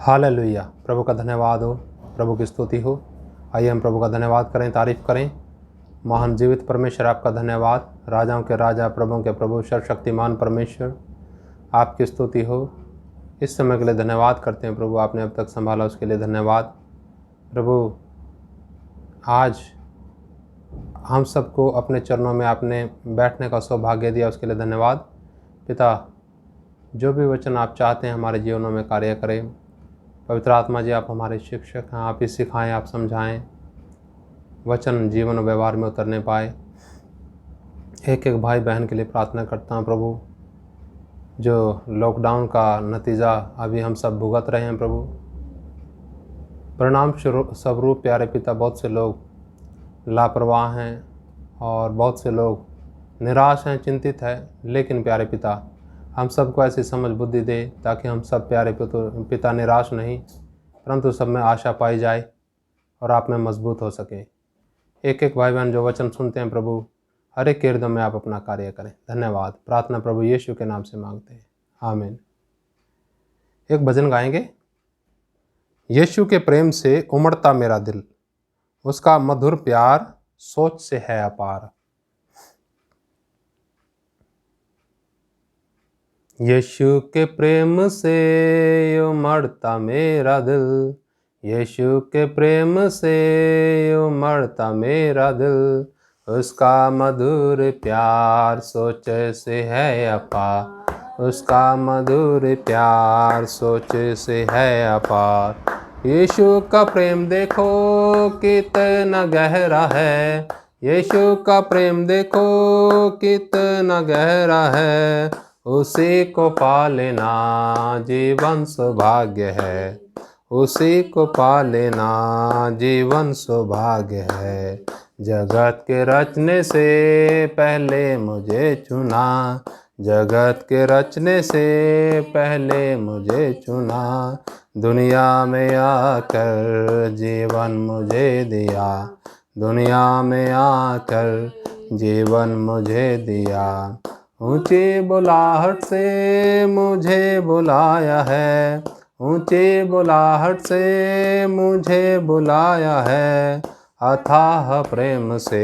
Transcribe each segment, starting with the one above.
Hallelujah. प्रभु का धन्यवाद हो, प्रभु की स्तुति हो। आइए हम प्रभु का धन्यवाद करें, तारीफ़ करें। महान जीवित परमेश्वर आपका धन्यवाद। राजाओं के राजा, प्रभुओं के प्रभु, सर्वशक्तिमान परमेश्वर आपकी स्तुति हो। इस समय के लिए धन्यवाद करते हैं प्रभु, आपने अब तक संभाला उसके लिए धन्यवाद। प्रभु आज हम सबको अपने चरणों में आपने बैठने का सौभाग्य दिया, उसके लिए धन्यवाद। पिता, जो भी वचन आप चाहते हैं हमारे जीवनों में कार्य करें। पवित्र आत्मा जी, आप हमारे शिक्षक हैं, आप ही सिखाएं, आप समझाएं, वचन जीवन और व्यवहार में उतरने पाए। एक एक भाई बहन के लिए प्रार्थना करता हूं प्रभु, जो लॉकडाउन का नतीजा अभी हम सब भुगत रहे हैं प्रभु। परिणाम स्वरूप प्यारे पिता, बहुत से लोग लापरवाह हैं और बहुत से लोग निराश हैं, चिंतित हैं। लेकिन प्यारे पिता, हम सबको ऐसी समझ बुद्धि दे ताकि हम सब प्यारे पिता निराश नहीं, परंतु सब में आशा पाई जाए और आप में मजबूत हो सके। एक एक भाई बहन जो वचन सुनते हैं प्रभु, हर एक किरदम में आप अपना कार्य करें। धन्यवाद। प्रार्थना प्रभु यीशु के नाम से मांगते हैं, आमीन। एक भजन गाएंगे। यीशु के प्रेम से उमड़ता मेरा दिल, उसका मधुर प्यार सोच से है अपार। यीशु के प्रेम से उमड़ता मेरा दिल, यीशु के प्रेम से उमड़ता मेरा दिल, उसका मधुर प्यार सोच से है अपार, उसका मधुर प्यार सोच से है अपार। यीशु का प्रेम देखो कितना गहरा है, यीशु का प्रेम देखो कितना गहरा है, उसी को पा लेना जीवन सौभाग्य है, उसी को पा लेना जीवन सौभाग्य है। जगत के रचने से पहले मुझे चुना, जगत के रचने से पहले मुझे चुना, दुनिया में आकर जीवन मुझे दिया, दुनिया में आकर जीवन मुझे दिया। ऊंची बुलाहट से मुझे बुलाया है, ऊंची बुलाहट से मुझे बुलाया है, अथाह प्रेम से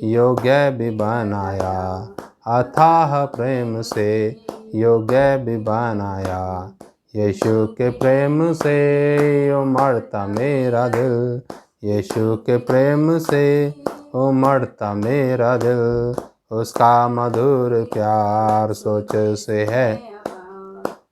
योग्य भी बनाया, अथाह प्रेम से योग्य भी बनाया। यीशु के प्रेम से उमड़ता मेरा दिल, यीशु के प्रेम से उमड़ता मेरा दिल, उसका मधुर प्यार सोच से है,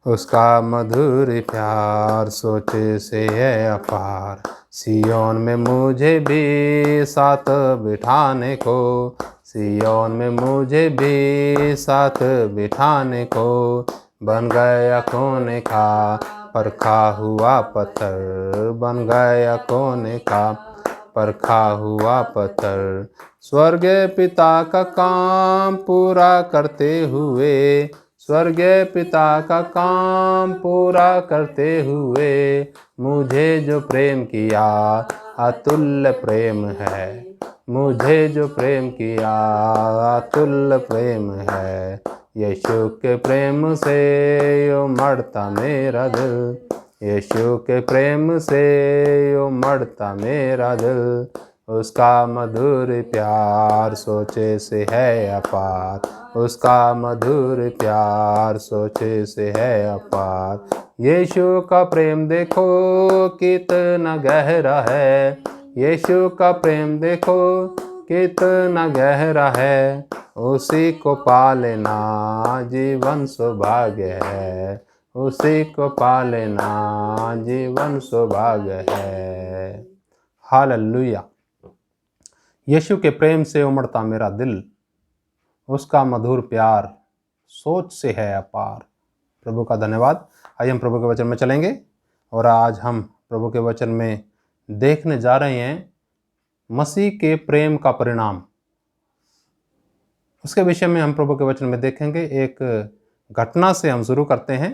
उसका मधुर प्यार सोच से है अपार। सियोन में मुझे भी साथ बिठाने को, सियोन में मुझे भी साथ बिठाने को, बन गया कोने का परखा हुआ पत्थर, बन गया कोने का परखा हुआ पत्थर। स्वर्गीय पिता का काम पूरा करते हुए, स्वर्गीय पिता का काम पूरा करते हुए, मुझे जो प्रेम किया अतुल्य प्रेम है, मुझे जो प्रेम किया अतुल्य प्रेम है। यीशु के प्रेम से उमड़ता मेरा दिल, यीशु के प्रेम से उमड़ता मेरा दिल, उसका मधुर प्यार सोचे से है अपार, उसका मधुर प्यार सोचे से है अपार। यीशु का प्रेम देखो कितना गहरा है, यीशु का प्रेम देखो कितना गहरा है, उसी को पा लेना जीवन सौभाग्य है, उसी को पा लेना जीवन सौभाग्य है। हालेलुया। यीशु के प्रेम से उमड़ता मेरा दिल, उसका मधुर प्यार सोच से है अपार। प्रभु का धन्यवाद। आइए हम प्रभु के वचन में चलेंगे और आज हम प्रभु के वचन में देखने जा रहे हैं मसीह के प्रेम का परिणाम। उसके विषय में हम प्रभु के वचन में देखेंगे। एक घटना से हम शुरू करते हैं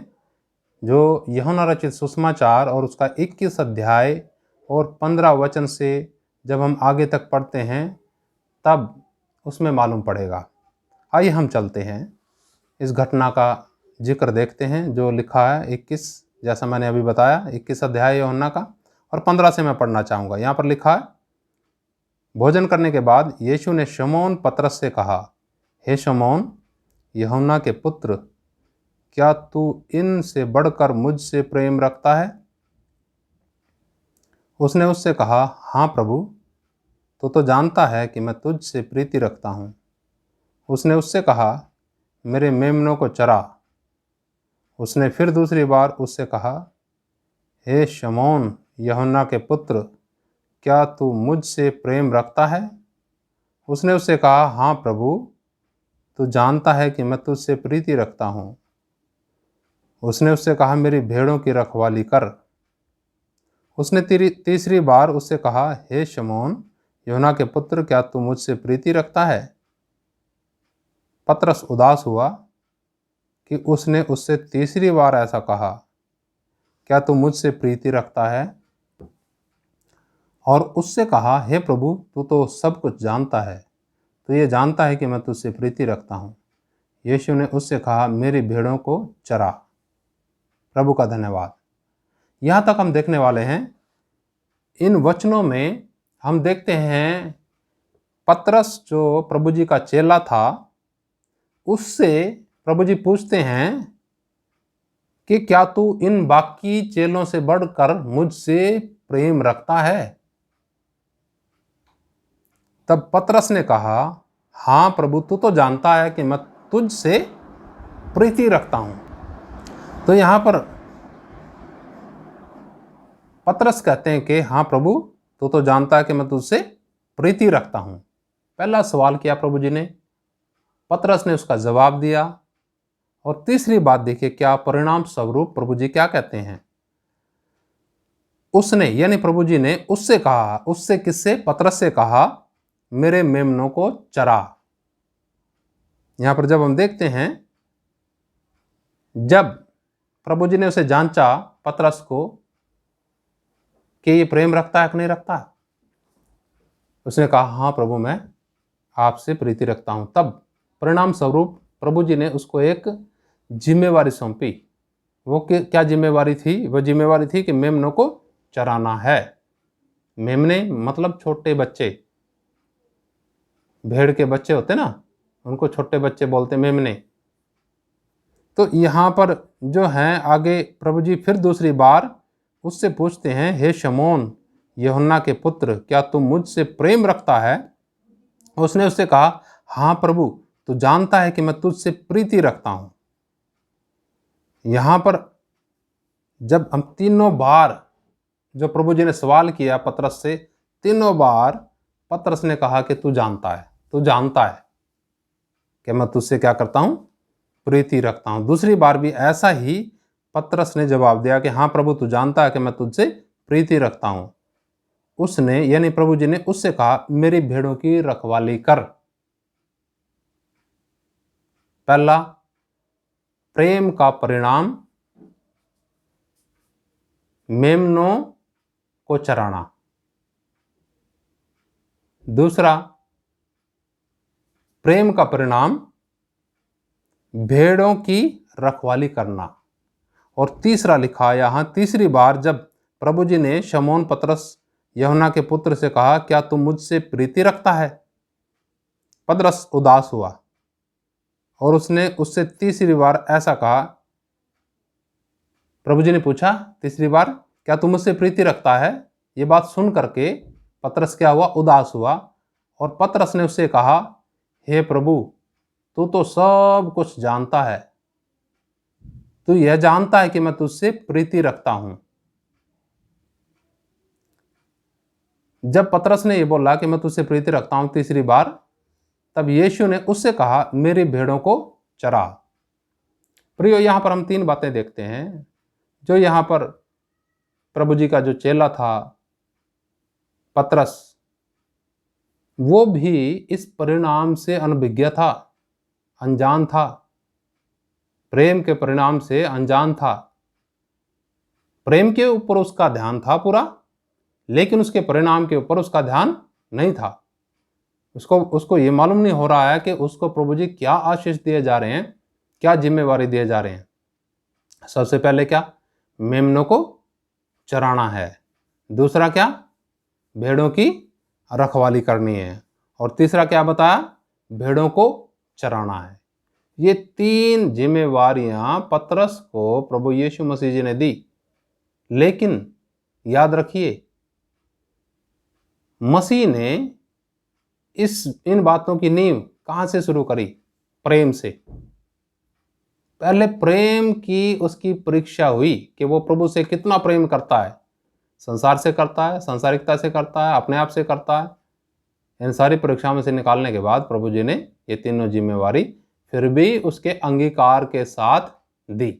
जो यूहन्ना रचित सुसमाचार और उसका 21 अध्याय और 15 वचन से जब हम आगे तक पढ़ते हैं तब उसमें मालूम पड़ेगा। आइए हम चलते हैं, इस घटना का जिक्र देखते हैं जो लिखा है 21 जैसा मैंने अभी बताया 21 अध्याय यूहन्ना का, और 15 से मैं पढ़ना चाहूँगा। यहाँ पर लिखा है, भोजन करने के बाद यीशु ने शमौन पतरस से कहा, हे शमौन, यूहन्ना के पुत्र, क्या तू इनसे बढ़कर मुझसे प्रेम रखता है? उसने उससे कहा, हाँ प्रभु, तू तो जानता है कि मैं तुझसे प्रीति रखता हूँ। उसने उससे कहा, मेरे मेमनों को चरा। उसने फिर दूसरी बार उससे कहा, हे शमौन, यूहन्ना के पुत्र, क्या तू मुझसे प्रेम रखता है? उसने उससे कहा, हाँ प्रभु, तू जानता है कि मैं तुझसे प्रीति रखता हूँ। उसने उससे कहा, मेरी भेड़ों की रखवाली कर। उसने तीसरी बार उससे कहा, हे शमौन, यूहन्ना के पुत्र, क्या तू मुझसे प्रीति रखता है? पतरस उदास हुआ कि उसने उससे तीसरी बार ऐसा कहा, क्या तू मुझसे प्रीति रखता है? और उससे कहा, हे प्रभु, तू तो सब कुछ जानता है, तू ये जानता है कि मैं तुझसे प्रीति रखता हूँ। यीशु ने उससे कहा, मेरी भेड़ों को चरा। प्रभु का धन्यवाद। यहाँ तक हम देखने वाले हैं, इन वचनों में हम देखते हैं पतरस जो प्रभु जी का चेला था, उससे प्रभु जी पूछते हैं कि क्या तू इन बाकी चेलों से बढ़कर मुझसे प्रेम रखता है? तब पतरस ने कहा, हाँ प्रभु, तू तो जानता है कि मैं तुझसे प्रीति रखता हूं। तो यहां पर पतरस कहते हैं कि हाँ प्रभु, तू तो जानता है कि मैं तुझसे प्रीति रखता हूं। पहला सवाल किया प्रभु जी ने, पतरस ने उसका जवाब दिया, और तीसरी बात देखिए क्या परिणाम स्वरूप प्रभु जी क्या कहते हैं। उसने यानी प्रभु जी ने उससे कहा, उससे किससे? पतरस से कहा, मेरे मेमनों को चरा। यहां पर जब हम देखते हैं, जब प्रभु जी ने उसे जांचा पतरस को कि ये प्रेम रखता है कि नहीं रखता है, उसने कहा, हाँ प्रभु, मैं आपसे प्रीति रखता हूं। तब परिणाम स्वरूप प्रभु जी ने उसको एक जिम्मेवारी सौंपी। वो क्या जिम्मेवारी थी? वो जिम्मेवारी थी कि मेमनों को चराना है। मेमने मतलब छोटे बच्चे, भेड़ के बच्चे होते ना, उनको छोटे बच्चे बोलते मेमने। तो यहाँ पर जो हैं आगे प्रभु जी फिर दूसरी बार उससे पूछते हैं, हे शमौन, यूहन्ना के पुत्र, क्या तू मुझसे प्रेम रखता है? उसने उससे कहा, हाँ प्रभु, तू जानता है कि मैं तुझसे प्रीति रखता हूं। यहां पर जब हम तीनों बार जो प्रभु जी ने सवाल किया पतरस से, तीनों बार पतरस ने कहा कि तू जानता है, तू जानता है कि मैं तुझसे क्या करता हूं? प्रीति रखता हूं। दूसरी बार भी ऐसा ही पतरस ने जवाब दिया कि हाँ प्रभु, तू जानता है कि मैं तुझसे प्रीति रखता हूं। उसने यानी प्रभु जी ने उससे कहा, मेरी भेड़ों की रखवाली कर। पहला, प्रेम का परिणाम मेमनों को चराना। दूसरा, प्रेम का परिणाम भेड़ों की रखवाली करना। और तीसरा लिखा यहां, तीसरी बार जब प्रभु जी ने शमौन पतरस यूहन्ना के पुत्र से कहा, क्या तुम मुझसे प्रीति रखता है? पतरस उदास हुआ और उसने उससे तीसरी बार ऐसा कहा। प्रभु जी ने पूछा तीसरी बार, क्या तुम मुझसे प्रीति रखता है? ये बात सुन करके पतरस क्या हुआ? उदास हुआ। और पतरस ने उससे कहा, हे प्रभु, तू तो सब कुछ जानता है, तू यह जानता है कि मैं तुझसे प्रीति रखता हूं। जब पतरस ने यह बोला कि मैं तुझसे प्रीति रखता हूं तीसरी बार, तब यीशु ने उससे कहा, मेरी भेड़ों को चरा। प्रियो, यहां पर हम तीन बातें देखते हैं। जो यहां पर प्रभु जी का जो चेला था पतरस, वो भी इस परिणाम से अनभिज्ञ था, अनजान था, प्रेम के परिणाम से अनजान था। प्रेम के ऊपर उसका ध्यान था पूरा, लेकिन उसके परिणाम के ऊपर उसका ध्यान नहीं था। उसको ये मालूम नहीं हो रहा है कि उसको प्रभु जी क्या आशीष दिए जा रहे हैं, क्या जिम्मेवारी दिए जा रहे हैं। सबसे पहले क्या? मेमनों को चराना है। दूसरा क्या, भेड़ों की रखवाली करनी है। और तीसरा क्या बताया, भेड़ों को चराना है। ये 3 जिम्मेवारियां पतरस को प्रभु यीशु मसीह जी ने दी। लेकिन याद रखिए, मसीह ने इन बातों की नींव कहां से शुरू करी? प्रेम से। पहले प्रेम की उसकी परीक्षा हुई कि वो प्रभु से कितना प्रेम करता है। संसार से करता है, सांसारिकता से करता है, अपने आप से करता है। इन सारी परीक्षाओं में से निकालने के बाद प्रभु जी ने ये तीनों जिम्मेवारी फिर भी उसके अंगीकार के साथ दी।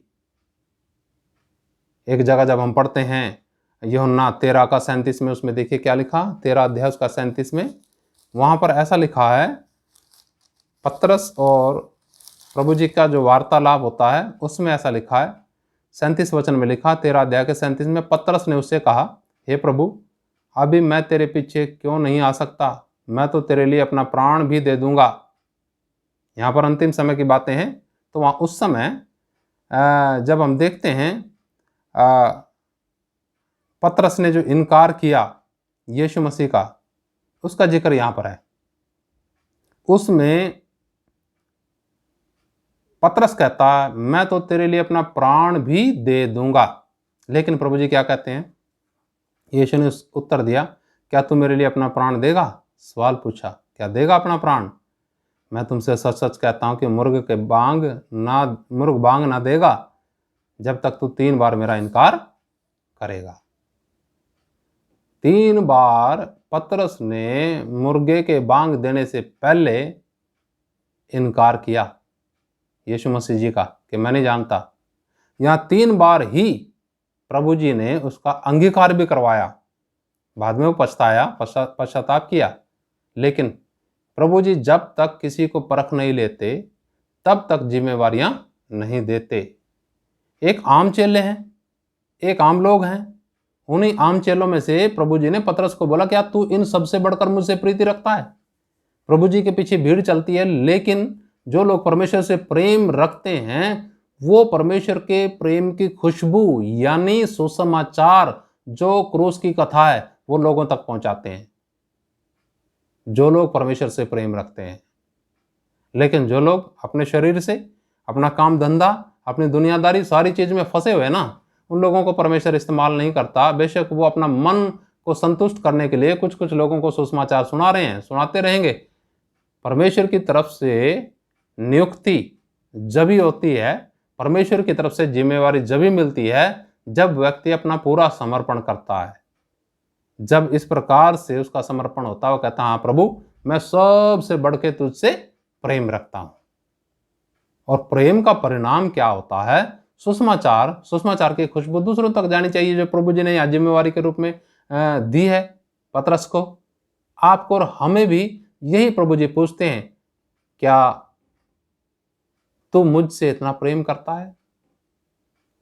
एक जगह जब हम पढ़ते हैं यूहन्ना 13:37 में, उसमें देखिए क्या लिखा, 13 अध्याय उसका 37 में, वहां पर ऐसा लिखा है, पतरस और प्रभु जी का जो वार्तालाप होता है उसमें ऐसा लिखा है, 37 वचन में लिखा, 13 अध्याय के 37 में, पतरस ने उससे कहा, हे प्रभु, अभी मैं तेरे पीछे क्यों नहीं आ सकता? मैं तो तेरे लिए अपना प्राण भी दे दूंगा। यहाँ पर अंतिम समय की बातें हैं। तो वहाँ उस समय जब हम देखते हैं पतरस ने जो इनकार किया यीशु मसीह का, उसका जिक्र यहाँ पर है। उसमें पतरस कहता है, मैं तो तेरे लिए अपना प्राण भी दे दूंगा। लेकिन प्रभु जी क्या कहते हैं? यीशु ने उत्तर दिया, क्या तू मेरे लिए अपना प्राण देगा? सवाल पूछा, क्या देगा अपना प्राण? मैं तुमसे सच सच कहता हूं कि मुर्ग बांग ना देगा जब तक तू 3 बार मेरा इनकार करेगा। 3 बार पतरस ने मुर्गे के बांग देने से पहले इनकार किया यीशु मसीह जी का कि मैं नहीं जानता। यहां 3 बार ही प्रभु जी ने उसका अंगीकार भी करवाया। बाद में वो पश्चाताप किया। लेकिन प्रभु जी जब तक किसी को परख नहीं लेते तब तक जिम्मेवारियां नहीं देते। एक आम चेले हैं, एक आम लोग हैं। उन्हीं आम चेलों में से प्रभु जी ने पतरस को बोला, क्या तू इन सबसे बढ़कर मुझसे प्रीति रखता है? प्रभु जी के पीछे भीड़ चलती है, लेकिन जो लोग परमेश्वर से प्रेम रखते हैं वो परमेश्वर के प्रेम की खुशबू यानी सुसमाचार जो क्रूस की कथा है वो लोगों तक पहुंचाते हैं, जो लोग परमेश्वर से प्रेम रखते हैं। लेकिन जो लोग अपने शरीर से, अपना काम धंधा, अपनी दुनियादारी, सारी चीज में फंसे हुए ना, उन लोगों को परमेश्वर इस्तेमाल नहीं करता। बेशक वो अपना मन को संतुष्ट करने के लिए कुछ कुछ लोगों को सुसमाचार सुना रहे हैं, सुनाते रहेंगे। परमेश्वर की तरफ से नियुक्ति जब ही होती है, परमेश्वर की तरफ से जिम्मेवारी जब ही मिलती है जब व्यक्ति अपना पूरा समर्पण करता है। जब इस प्रकार से उसका समर्पण होता है, वो कहता है, हाँ प्रभु, मैं सबसे बढ़ के तुझसे प्रेम रखता हूं। और प्रेम का परिणाम क्या होता है? सुसमाचार की खुशबू दूसरों तक जानी चाहिए, जो प्रभु जी ने यहाँ जिम्मेवारी के रूप में दी है पतरस को, आपको और हमें भी। यही प्रभु जी पूछते हैं, क्या तू मुझसे इतना प्रेम करता है?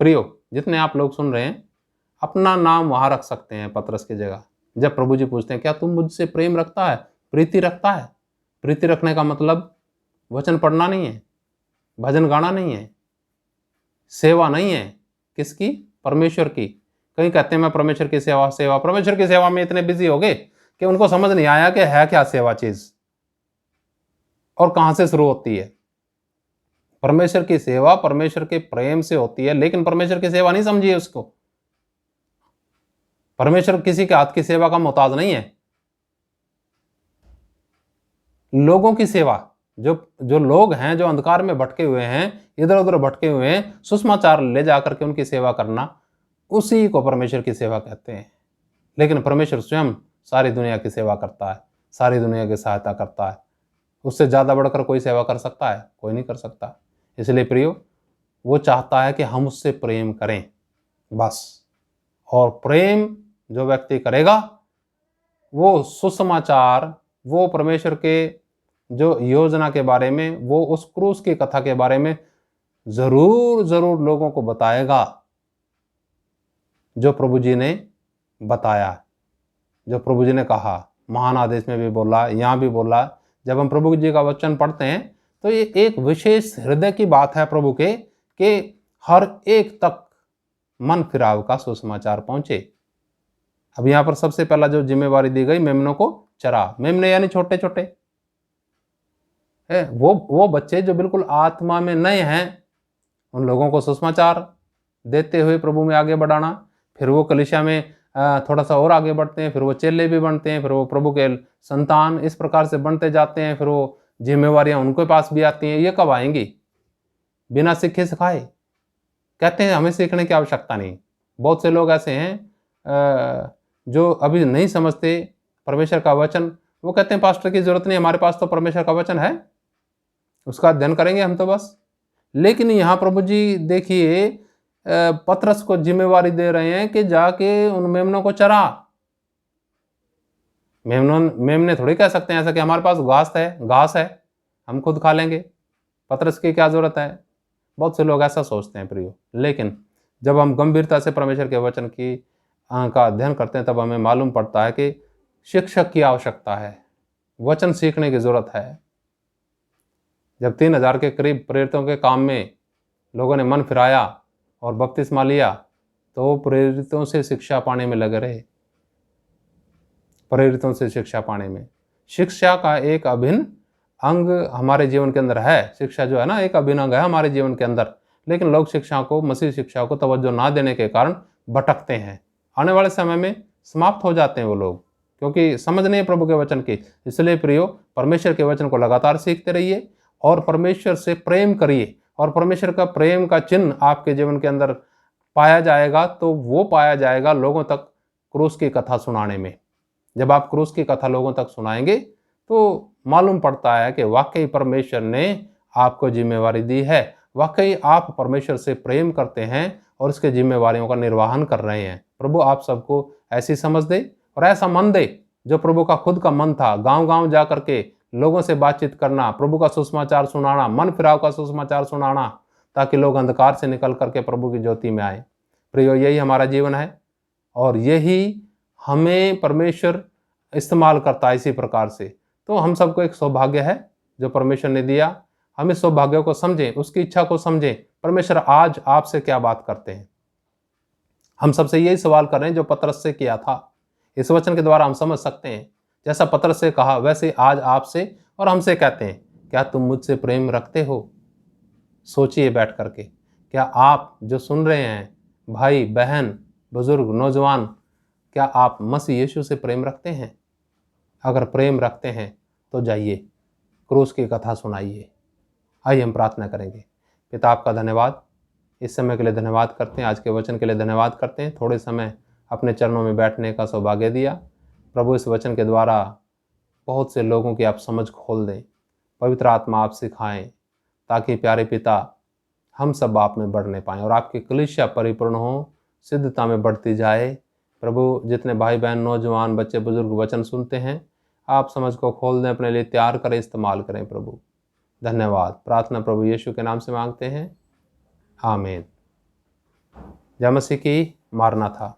प्रियो, जितने आप लोग सुन रहे हैं, अपना नाम वहां रख सकते हैं पतरस की जगह। जब प्रभु जी पूछते हैं, क्या तुम मुझसे प्रेम रखता है, प्रीति रखता है? प्रीति रखने का मतलब वचन पढ़ना नहीं है, भजन गाना नहीं है, सेवा नहीं है। किसकी? परमेश्वर की। कहीं कहते हैं मैं परमेश्वर की सेवा परमेश्वर की सेवा में इतने बिजी हो गए कि उनको समझ नहीं आया कि है क्या सेवा चीज और कहां से शुरू होती है। परमेश्वर की सेवा परमेश्वर के प्रेम से होती है, लेकिन परमेश्वर की सेवा नहीं समझिए उसको। परमेश्वर किसी के हाथ की सेवा का मोहताज नहीं है। लोगों की सेवा, जो लोग हैं, जो अंधकार में भटके हुए हैं, इधर उधर भटके हुए हैं, सुसमाचार ले जाकर के उनकी सेवा करना, उसी को परमेश्वर की सेवा कहते हैं। लेकिन परमेश्वर स्वयं सारी दुनिया की सेवा करता है, सारी दुनिया की सहायता करता है। उससे ज्यादा बढ़कर कोई सेवा कर सकता है? कोई नहीं कर सकता। इसलिए प्रियो, वो चाहता है कि हम उससे प्रेम करें, बस। और प्रेम जो व्यक्ति करेगा वो सुसमाचार, वो परमेश्वर के जो योजना के बारे में, वो उस क्रूस की कथा के बारे में जरूर जरूर लोगों को बताएगा जो प्रभु जी ने बताया, जो प्रभु जी ने कहा। महान आदेश में भी बोला, यहां भी बोला। जब हम प्रभु जी का वचन पढ़ते हैं तो ये एक विशेष हृदय की बात है प्रभु के, कि हर एक तक मन फिराव का सुसमाचार पहुंचे। अब यहाँ पर सबसे पहला जो जिम्मेवारी दी गई, मेमनों को चरा। मेमने यानी छोटे छोटे, वो बच्चे जो बिल्कुल आत्मा में नए हैं, उन लोगों को सुसमाचार देते हुए प्रभु में आगे बढ़ाना। फिर वो कलीसिया में थोड़ा सा और आगे बढ़ते हैं, फिर वो चेले भी बनते हैं, फिर वो प्रभु के संतान इस प्रकार से बनते जाते हैं। फिर वो जिम्मेवारियां उनके पास भी आती हैं। ये कब आएंगी? बिना सीखे सिखाए। कहते हैं हमें सीखने की आवश्यकता नहीं। बहुत से लोग ऐसे हैं जो अभी नहीं समझते परमेश्वर का वचन। वो कहते हैं पास्टर की जरूरत नहीं, हमारे पास तो परमेश्वर का वचन है, उसका अध्ययन करेंगे हम तो बस। लेकिन यहाँ प्रभु जी देखिए पतरस को जिम्मेवारी दे रहे हैं कि जाके उन मेमनों को चरा। मेमने थोड़ी कह सकते हैं ऐसा कि हमारे पास घास है हम खुद खा लेंगे, पतरस की क्या जरूरत है। बहुत से लोग ऐसा सोचते हैं प्रियो। लेकिन जब हम गंभीरता से परमेश्वर के वचन की का अध्ययन करते हैं, तब हमें मालूम पड़ता है कि शिक्षक की आवश्यकता है, वचन सीखने की जरूरत है। जब 3000 के करीब प्रेरितों के काम में लोगों ने मन फिराया और बपतिस्मा लिया, तो प्रेरितों से शिक्षा पाने में लगे रहे। प्रेरितों से शिक्षा पाने में, शिक्षा का एक अभिन्न अंग हमारे जीवन के अंदर है। शिक्षा जो है ना, एक अभिन्न अंग है हमारे जीवन के अंदर। लेकिन लोग शिक्षा को, मसीह शिक्षा को तवज्जो ना देने के कारण भटकते हैं। आने वाले समय में समाप्त हो जाते हैं वो लोग, क्योंकि समझ नहीं है प्रभु के वचन की। इसलिए प्रियो, परमेश्वर के वचन को लगातार सीखते रहिए और परमेश्वर से प्रेम करिए। और परमेश्वर का प्रेम का चिन्ह आपके जीवन के अंदर पाया जाएगा, तो वो पाया जाएगा लोगों तक क्रूस की कथा सुनाने में। जब आप क्रूस की कथा लोगों तक सुनाएंगे तो मालूम पड़ता है कि वाकई परमेश्वर ने आपको जिम्मेवारी दी है, वाकई आप परमेश्वर से प्रेम करते हैं और इसके जिम्मेवारियों का निर्वहन कर रहे हैं। प्रभु आप सबको ऐसी समझ दे और ऐसा मन दे जो प्रभु का खुद का मन था, गांव गांव जा करके लोगों से बातचीत करना, प्रभु का सुसमाचार सुनाना, मन फिराव का सुसमाचार सुनाना, ताकि लोग अंधकार से निकल करके प्रभु की ज्योति में आए। प्रियो, यही हमारा जीवन है और यही हमें परमेश्वर इस्तेमाल करता है इसी प्रकार से। तो हम सबको एक सौभाग्य है जो परमेश्वर ने दिया। हम इस सौभाग्य को समझें, उसकी इच्छा को समझें। परमेश्वर आज आपसे क्या बात करते हैं, हम सबसे यही सवाल कर रहे हैं जो पतरस से किया था। इस वचन के द्वारा हम समझ सकते हैं, जैसा पतरस से कहा वैसे आज आपसे और हमसे कहते हैं, क्या तुम मुझसे प्रेम रखते हो? सोचिए बैठ करके, क्या आप जो सुन रहे हैं, भाई बहन बुजुर्ग नौजवान, क्या आप मसीह यीशु से प्रेम रखते हैं? अगर प्रेम रखते हैं तो जाइए क्रूस की कथा सुनाइए। आइए हम प्रार्थना करेंगे। पिता, आपका धन्यवाद, इस समय के लिए धन्यवाद करते हैं, आज के वचन के लिए धन्यवाद करते हैं। थोड़े समय अपने चरणों में बैठने का सौभाग्य दिया प्रभु। इस वचन के द्वारा बहुत से लोगों की आप समझ खोल दें, पवित्र आत्मा आप सिखाएं, ताकि प्यारे पिता हम सब आप में बढ़ने पाएँ और आपकी कलीसिया परिपूर्ण हो, सिद्धता में बढ़ती जाए। प्रभु, जितने भाई बहन नौजवान बच्चे बुजुर्ग वचन सुनते हैं, आप समझ को खोल दें, अपने लिए तैयार करें, इस्तेमाल करें। प्रभु धन्यवाद। प्रार्थना प्रभु यीशु के नाम से मांगते हैं, आमीन। जय मसीह की। मारना था।